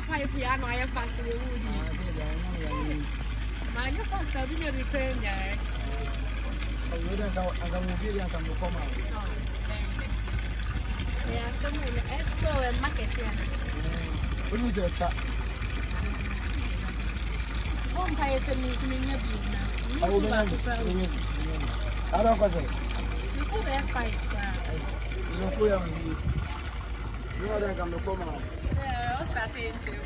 pipe here, no, I have fast in the wood. My first, I've been returned there. I don't move here and come out. Yeah, someone extra and market here. What is it? Home tires and meeting in your business. I don't know. You could have fight. You know that I'm the come out. Yeah, what's that saying too?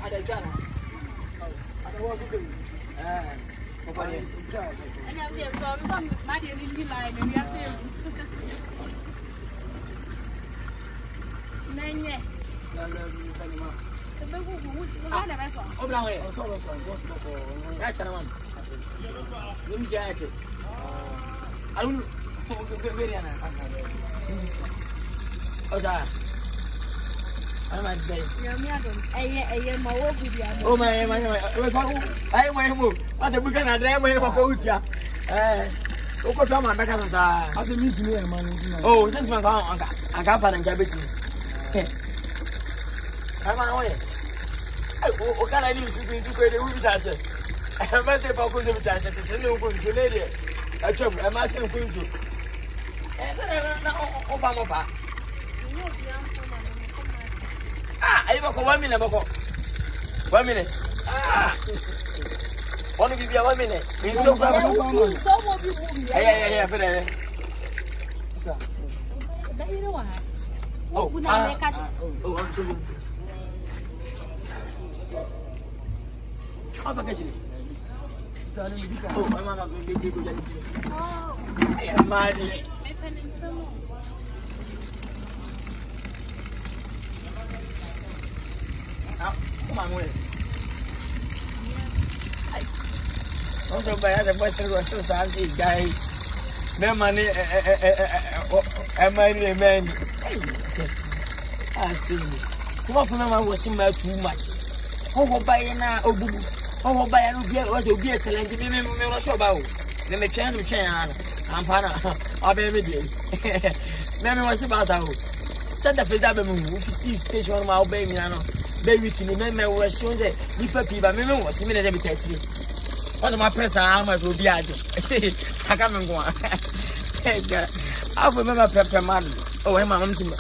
I don't know. I was doing. And I'm here, so I'm not in the line, and we are saying, Nanya. The people who would not have us. Oh, now, I saw us on that's a man. Let me see it. I don't know. Oh, that. I might say, oh, my, I went home. What the book and I dare way of Ocha. Oko Tama Becca, as a meet me, man. Oh, since my God, I got and Jabby. Come on away. What can I do to create a movie that I have met the Boko of that, and no good to lady. I took a massive queen to. Obama. I have 1 minute. 1 minute. Want to give you 1 minute? So yeah, but I'm sorry. How about you? Oh, my mama will be good. Oh, I am mad. Come on, wait. Also, by other Western Russians, I see guys. No money, am I a man? I see. Come on, I was in my too much. Oh, by now, oh, by a beer, what you get, and give me a show about. Then the can I'm Pana, I'll be with you. Let me watch about our set up a double move, station on my baby. Baby, can you remember what she was there? You put people, I was a minute every 30. What am I press? How much will be at it? I can't go on. I remember Pepper Madden. Oh, I'm on to me.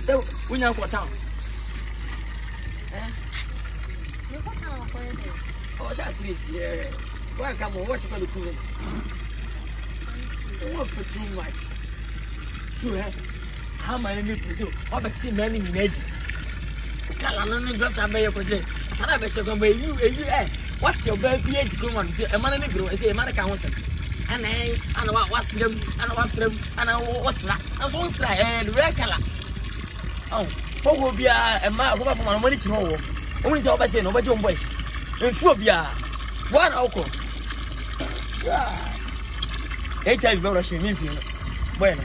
So, we know what town. Oh, that's this, yeah. Welcome, what's going to do? What for too much? Too how many people do? What about see many made? I'm not just a mayor project. And I bet you're going to be you, what's your baby? Come on, a man and grow, a man council. And I know what's them, and what them, and I was that. I was like, and regular. Oh, who will be a man who have money to know? Only the opposite, nobody on voice. And phobia, one alcohol. HIV Russian, if you know. Bueno.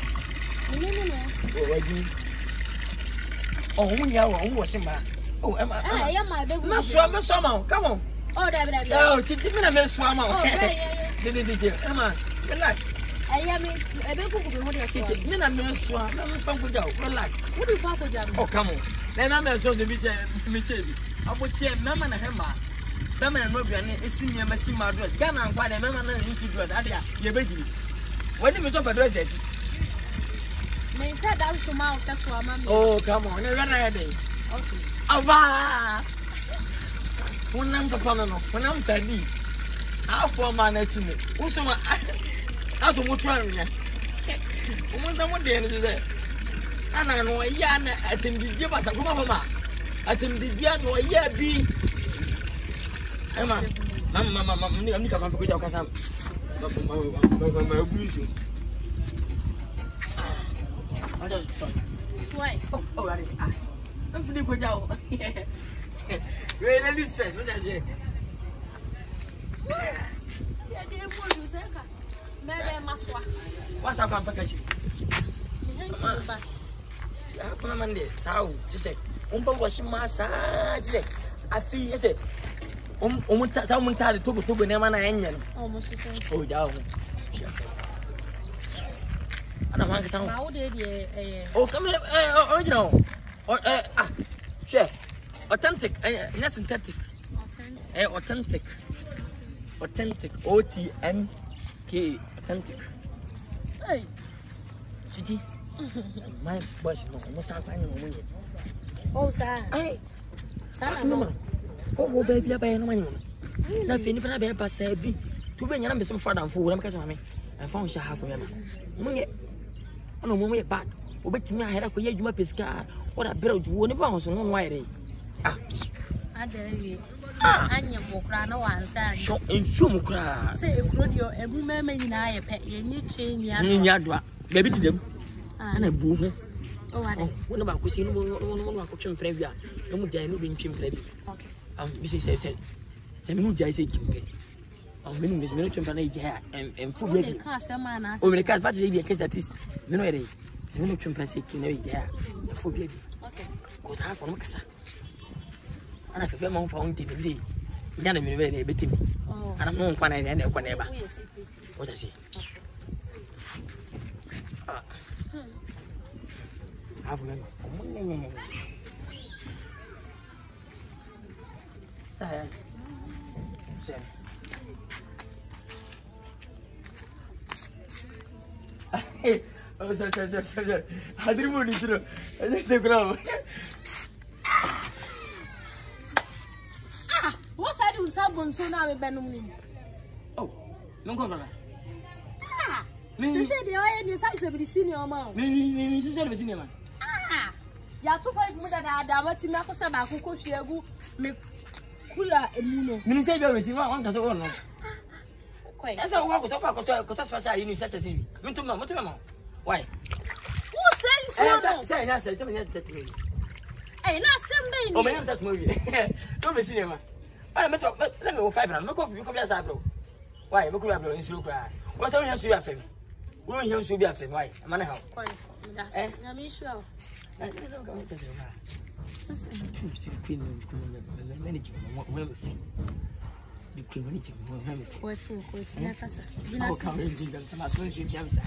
Oh, we are watching my. Oh, am I my baby? Come on. Oh, that. Oh, take me a mess swam out. Emma, relax. I am a baby who will take me a mess swam. Relax. What do you talk with? Oh, come on. Then I'm a sort of Mitchell. I would say, Mamma and Hammer. Mamma and Rubian is seeing a messy address. Can I find a mamma and institute? You're baby. When do you talk addresses? They said that was mouse, that's why I'm. Oh, come on, you're ready. Okay. Ava! When I'm the colonel, when I'm steady, I'll form my nature. Also, that's what we're trying. When someone there is there. And I know a yarn at him to give us a mama. At him to get no year be. Emma, Mamma, I'm going to come to your cousin. My blue. I just try. Why? Oh, I'm feeling good now. We're in this first. What does it? Yeah, they want to say, Mary Maswa. What's up, Pampakashi? I'm Monday. So, just say, washing my side. I feel yesterday. Someone tied to go to Banana Onion. Almost. Oh, down. ana man kasa ma wo de oh come original share authentic not synthetic authentic OTMK authentic hey sweetie my boss no mo sa kwa ni mo ye oh sa no oh baby abaya no man na fe ni bana be pasa bi tu be nyana be some father and fool am ka mama and found sha half of me mo ye ono mo ye bad obetimi ahera ko ye adwuma pesika oda bere ojuwo ne ba ho so no no ayere adawi anya mokra na wansa anya so enfu mokra se ekro dio ebu mama nyina ye pe ye ni twen ni nya doa baby didem ana bu ho oh ade wona ba ko si no ba ko twem pra bia no mu jai no be twem pra bi okay bi se me no jai se kimpe me no twem pra na jai enfu bi o ka se ma na o me ka pa se bi ke statis me no ere se me no twem pra se kim na jai enfu bi okay ko sa fa no kasa ana fefe mo fa on tv bi nya na me be na betimi ana mo nkwa na na ekwa na eba what I say have me saya oh so hadir mo ni tro te gravo what side you sabon so na me benum ni oh non ko fala se se de oye ni sai se bi senior ma mi se se bi senior ma ya to pa mu da mati me akosa ba akoko hwiegu me kula emu no mi se bi o si ma wan ka so no koi esa wa ko to pa ko to spasa yi ni se tesi mi to ma why who say so say na say to me na tete eh na sembe ni o me na tete mo wi to be senior ma ana me to se me wo 5 na me ko fi ko bia sa bro why me kula bro nsi okura wo to nya so ya fe mi wo nya so bi afe why amana ha koi that's na me sure I don't go to the bar. Sister, queen manage the queen manage watching na kasa oh come in them some as well you can say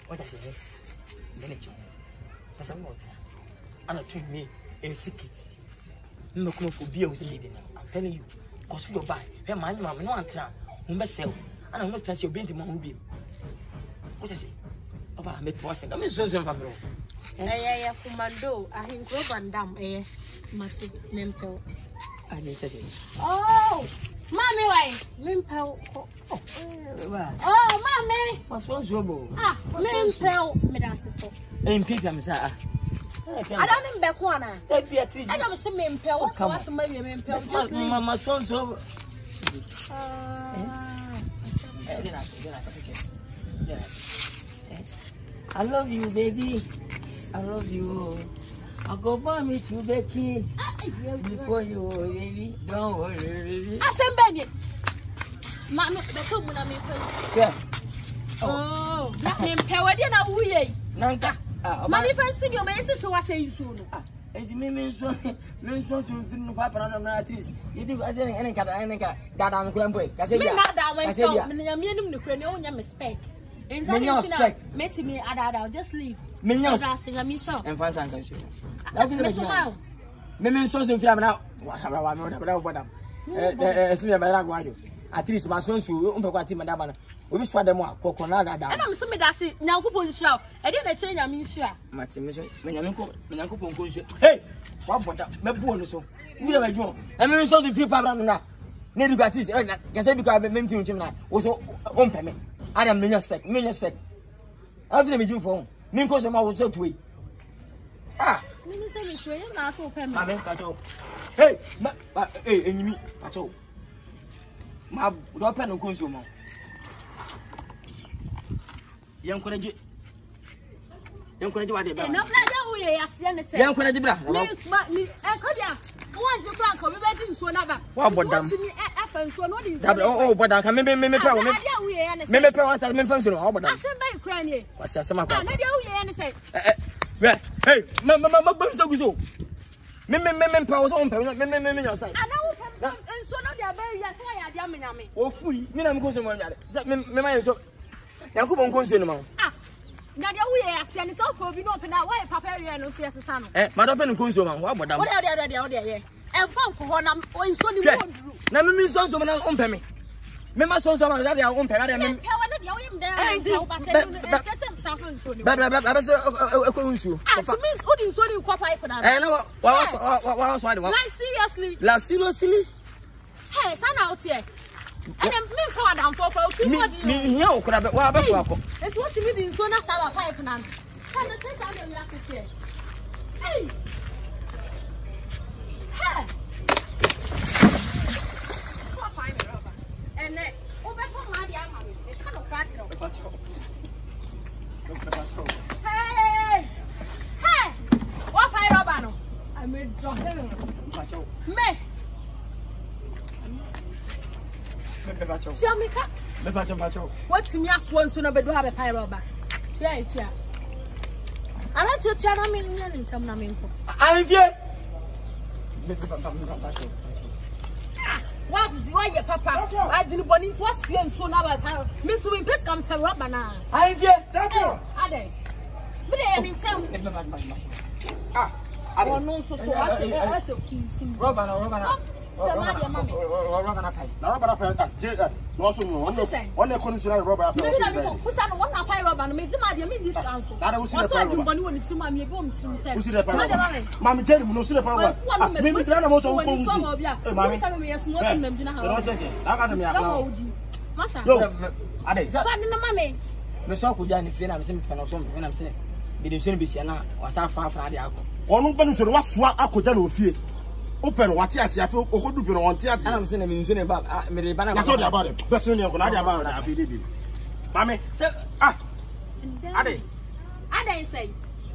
what I say manage as I'm not and treat me in secret no come for beer with lady now I'm telling you cause you buy hey man no antra umbe sell and I'm not trust your binti man be what I say Oba me forcing. I mean so family. Eh commando ahinkro bandam mati mempel. I need to say. Oh, mommy why? Mempel. Oh, mommy. What's wrong Zobo? Mempel me da support. People am say I don't in back one. Beatrice. I don't see mempel. What was my mempel just mama so so. I love you, baby. I love you. I'll go buy me to Becky before you, baby. Don't worry, baby. I said, Benny. Mammy, the two women are yeah. Oh, that name Power dinner. We Nanka. Mammy, if I see your message, so I say you soon. And you mean so to film Papa at least. You do any that I'm going to I said, I'm the cranium mistake. And met me I'll just leave. Minions sing a miss and find something. Mimian shows in Flam now. At least my sons who umpa madam. We wish for them more coconada. And I'm some that's it now. Coupon show. I didn't change. I mean, sure. Hey, what about that? So we never do. I mean, so the few power now. Never got this. Can say because I've been mentioning tonight. Also, open me. I am minion spec. I've never been for me. Because I'm out of way. Hey, enemy. That's all. My pen of consumer. Young Courage. Young Courage, what about not young Courage? What about them? Oh, but I can maybe maybe power. Maybe power has been functional. How about that? What's that? Some hey, Mamma, so. Maybe power on your side. so no dia be ya so ya dia menyame o fui me na me ko so mo nyare me ma ye so Yankopon ko nsuo no ma na dia wo ye ase ni so ko bi no pe na why papa ye no so yesesa no ma do pe no ko nsuo ma wo abodam wo de ye emfa nko ho na o nsuo ni mo duru na me nsuo na o mpɛ me ma so ma da dia o mpɛ na dia me pe wa na dia wo yim da o ba te no chese sa fo nsuo ni ba so ko nsuo it means o di nsuo ni kwa pipe na na wa so ade wa like seriously hey sana out here and then me for down for me here o kura be wa be so akọ and what me di nsuo na sa pipe na kana say sa me ya sit here hey hey so fine me rubber and then o be to ma di ama me ka no crash no hey hey what fire rubber no I made drop me Siamika. Me bacho. What's me as one sooner but do have a pyroba. Yeah. I don't tell you I mean in some name. I'm here. What do I papa? I didn't want it was feeling so now by Miss Win Piss come pyroba now. I'm here. Are they? But they ain't tell me. I don't know so I say Robert. Open what you see, I feel Okodu for one theatre. I'm saying, I'm saying about me. That's all about it. Best in your Canada about it. I feel it. Mammy, I say,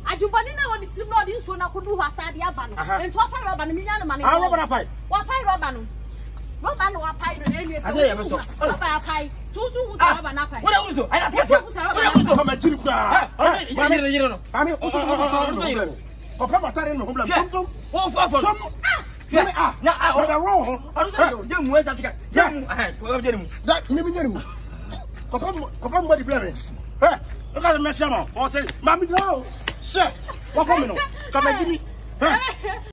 I do but now it's not in so now could do Wasabi Aban. And what Paraban million money. I'll rub a pie. What pie Robban? Robban or pie the area. I say, I saw pie. Two who's a pie. What else? I don't know. I'm a chip.